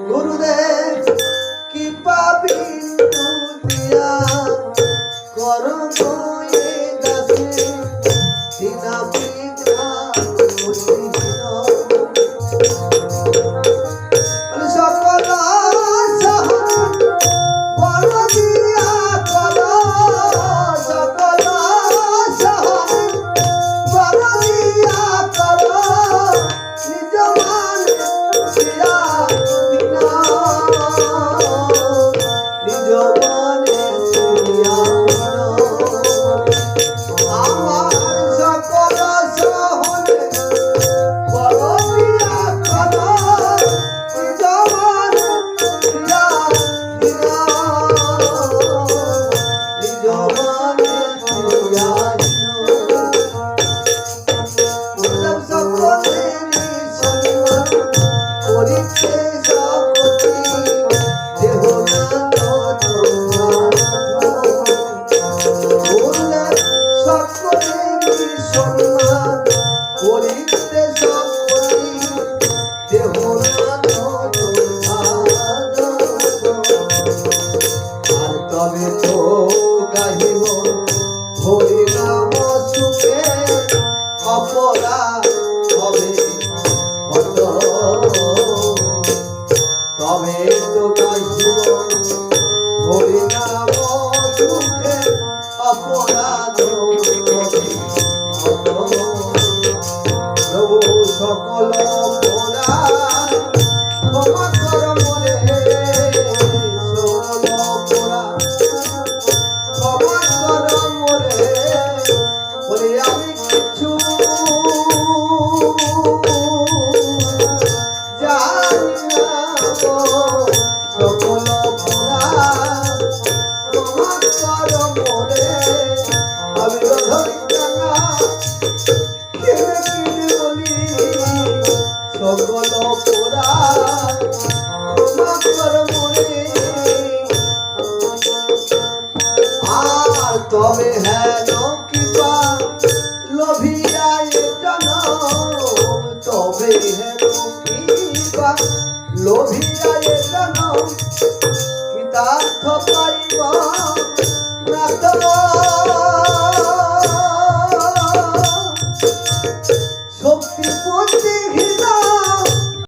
गुरुदेव की पापी दिया करो दसे दिना पीछा सकल बड़ दिया करो सकल बड़ दिया करो निज मान दिया निज मान दिया আমার সকল সহনে বড় দিয়া কর নিজ মান দিয়া নিজ মান দিয়া তবে তো গাহিব হরি নাম সুখে অপরাধ হবে কত তবে তো গাহিব হরি নাম সুখে অপরাধ হবে কত প্রভু সকল অপরাধ ক্ষমা কর মনে সকল আর তবে হেন কৃপা লোভিয়ায় জানো তবে হেন কৃপা লোভিয়ায়